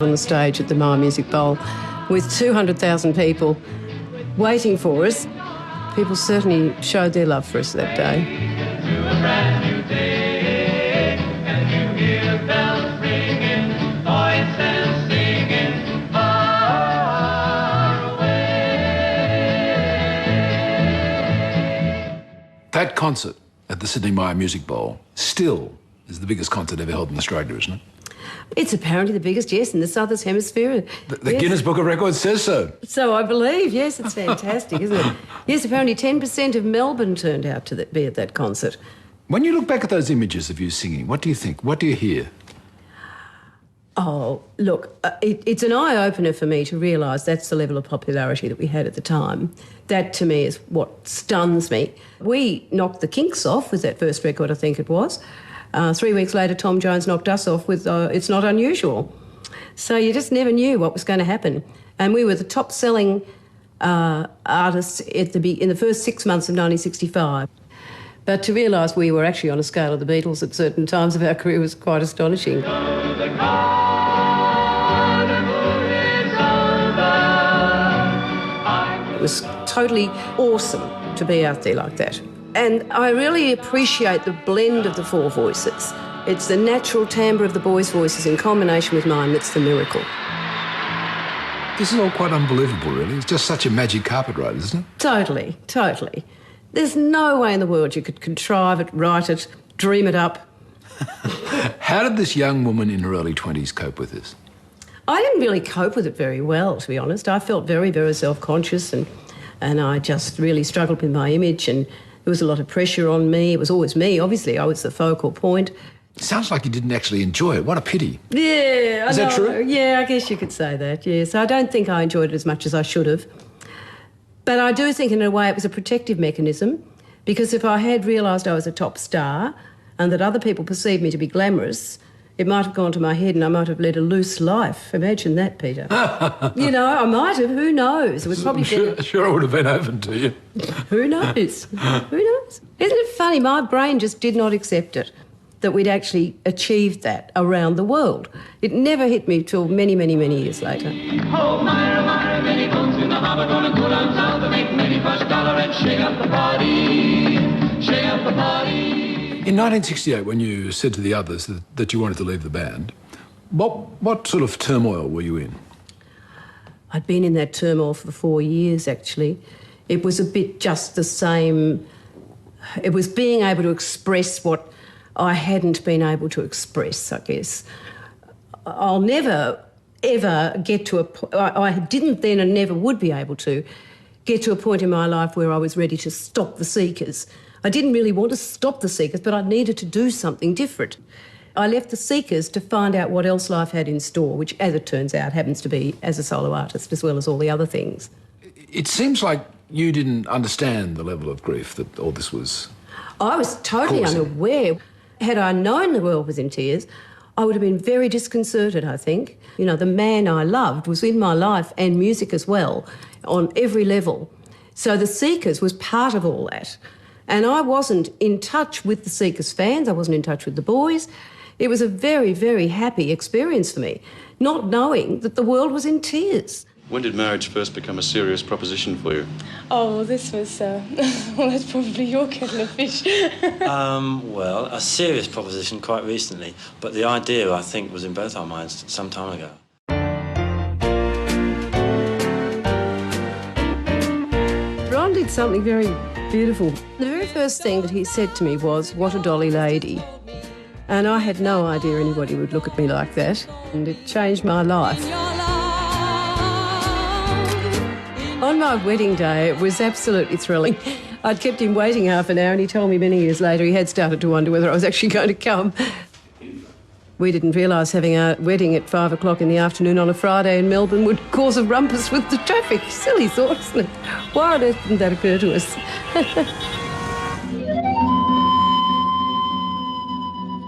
on the stage at the Myer Music Bowl with 200,000 people waiting for us. People certainly showed their love for us that day. That concert at the Sydney Myer Music Bowl still is the biggest concert ever held in Australia, isn't it? It's apparently the biggest, yes, in the Southern Hemisphere. The Guinness Book of Records says so. So I believe, yes, it's fantastic, isn't it? Yes, apparently 10% of Melbourne turned out to be at that concert. When you look back at those images of you singing, what do you think? What do you hear? Oh, look, it's an eye-opener for me to realise that's the level of popularity that we had at the time. That, to me, is what stuns me. We knocked the Kinks off with that first record, I think it was. 3 weeks later, Tom Jones knocked us off with It's Not Unusual. So you just never knew what was going to happen. And we were the top-selling artists in the first 6 months of 1965. But to realise we were actually on a scale of the Beatles at certain times of our career was quite astonishing. It was totally awesome to be out there like that. And I really appreciate the blend of the four voices. It's the natural timbre of the boys' voices in combination with mine that's the miracle. This is all quite unbelievable, really. It's just such a magic carpet ride, isn't it? Totally, totally. There's no way in the world you could contrive it, write it, dream it up. How did this young woman in her early 20s cope with this? I didn't really cope with it very well, to be honest. I felt very, very self-conscious and I just really struggled with my image and there was a lot of pressure on me. It was always me, obviously. I was the focal point. It sounds like you didn't actually enjoy it. What a pity. Yeah, I know. Is that true? Yeah, I guess you could say that, yes. I don't think I enjoyed it as much as I should have. But I do think in a way it was a protective mechanism because if I had realised I was a top star and that other people perceived me to be glamorous, it might have gone to my head and I might have led a loose life. Imagine that, Peter. You know, I might have. Who knows? It was probably sure it would have been open to you. Who knows? Who knows? Isn't it funny? My brain just did not accept it, that we'd actually achieved that around the world. It never hit me till many, many, many years later. Oh, Myra, many bones in the harbor, gonna go down south and make many $1 and shake up the party, shake up the party. In 1968, when you said to the others that you wanted to leave the band, what sort of turmoil were you in? I'd been in that turmoil for 4 years, actually. It was a bit just the same. It was being able to express what I hadn't been able to express, I guess. I'll never, ever get to I didn't then and never would be able to get to a point in my life where I was ready to stop the Seekers. I didn't really want to stop the Seekers, but I needed to do something different. I left the Seekers to find out what else life had in store, which, as it turns out, happens to be as a solo artist as well as all the other things. It seems like you didn't understand the level of grief that all this was I was totally causing. unaware. Had I known the world was in tears, I would have been very disconcerted, I think. You know, the man I loved was in my life and music as well, on every level. So the Seekers was part of all that. And I wasn't in touch with the Seekers fans. I wasn't in touch with the boys. It was a very, very happy experience for me, not knowing that the world was in tears. When did marriage first become a serious proposition for you? Oh, well, this was, well, that's probably your kettle of fish. Well, a serious proposition quite recently, but the idea, I think, was in both our minds some time ago. Ron did something very beautiful. The very first thing that he said to me was, "What a dolly lady." And I had no idea anybody would look at me like that, and it changed my life. On my wedding day, it was absolutely thrilling. I'd kept him waiting half an hour and he told me many years later he had started to wonder whether I was actually going to come. We didn't realise having our wedding at 5 o'clock in the afternoon on a Friday in Melbourne would cause a rumpus with the traffic. Silly thought, isn't it? Why on earth didn't that occur to us?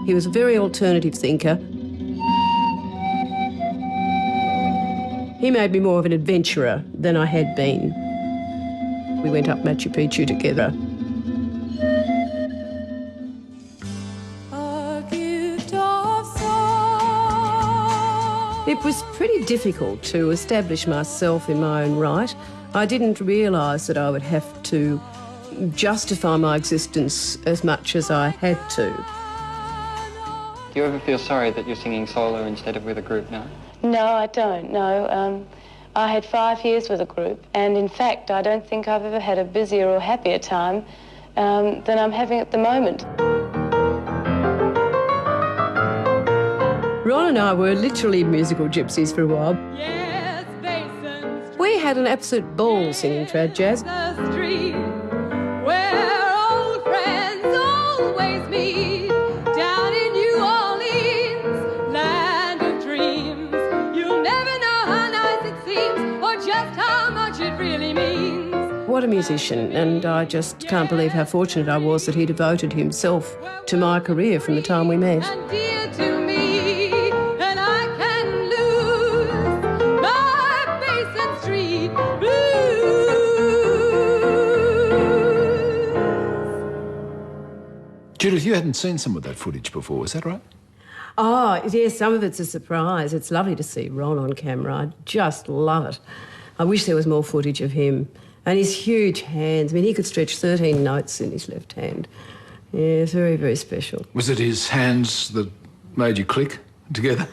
He was a very alternative thinker. He made me more of an adventurer than I had been. We went up Machu Picchu together. It was pretty difficult to establish myself in my own right. I didn't realise that I would have to justify my existence as much as I had to. Do you ever feel sorry that you're singing solo instead of with a group now? No, I don't, no. I had 5 years with a group, and in fact, I don't think I've ever had a busier or happier time than I'm having at the moment. Ron and I were literally musical gypsies for a while. Yes, basins. We had an absolute ball singing trad jazz. The street where old friends always meet. Down in New Orleans, land of dreams. You'll never know how nice it seems or just how much it really means. What a musician, and I just can't believe how fortunate I was that he devoted himself to my career from the time we met. And dear to me, and I can lose my Basin Street blues. Judith, you hadn't seen some of that footage before, is that right? Oh, yes, some of it's a surprise. It's lovely to see Ron on camera. I just love it. I wish there was more footage of him. And his huge hands. I mean, he could stretch 13 notes in his left hand. Yeah, it's very, very special. Was it his hands that made you click together?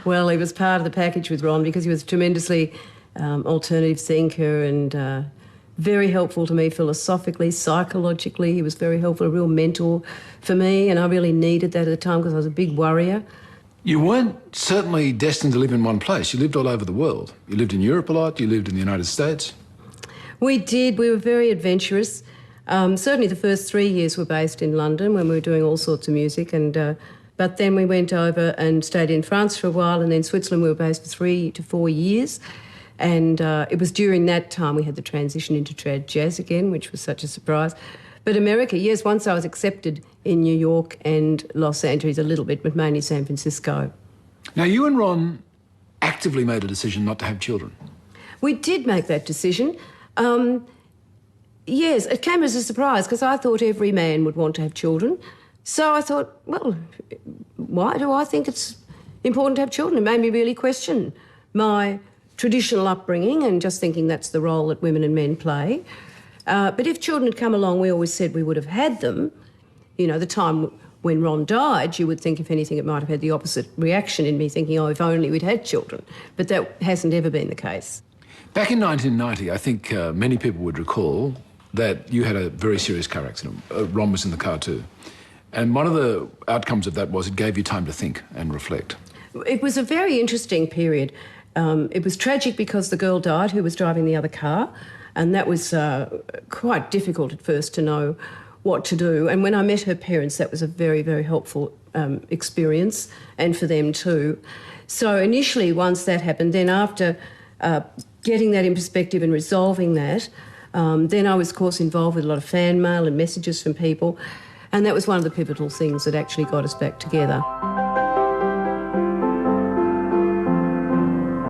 Well, he was part of the package with Ron because he was a tremendously alternative thinker and very helpful to me philosophically, psychologically. He was very helpful, a real mentor for me, and I really needed that at the time because I was a big worrier. You weren't certainly destined to live in one place. You lived all over the world. You lived in Europe a lot, you lived in the United States. We did. We were very adventurous. Certainly the first 3 years were based in London when we were doing all sorts of music, and but then we went over and stayed in France for a while, and then Switzerland we were based for 3 to 4 years. And it was during that time we had the transition into trad jazz again, which was such a surprise. But America, yes, once I was accepted in New York and Los Angeles a little bit, but mainly San Francisco. Now, you and Ron actively made a decision not to have children. We did make that decision. Yes, it came as a surprise because I thought every man would want to have children. So I thought, well, why do I think it's important to have children? It made me really question my traditional upbringing and just thinking that's the role that women and men play. But if children had come along, we always said we would have had them. You know, the time when Ron died, you would think, if anything, it might have had the opposite reaction in me, thinking, oh, if only we'd had children. But that hasn't ever been the case. Back in 1990, I think many people would recall that you had a very serious car accident. Ron was in the car too. And one of the outcomes of that was it gave you time to think and reflect. It was a very interesting period. It was tragic because the girl died who was driving the other car, and that was quite difficult at first to know what to do. And when I met her parents, that was a very, very helpful experience, and for them too. So initially, once that happened, then after getting that in perspective and resolving that, then I was, of course, involved with a lot of fan mail and messages from people, and that was one of the pivotal things that actually got us back together.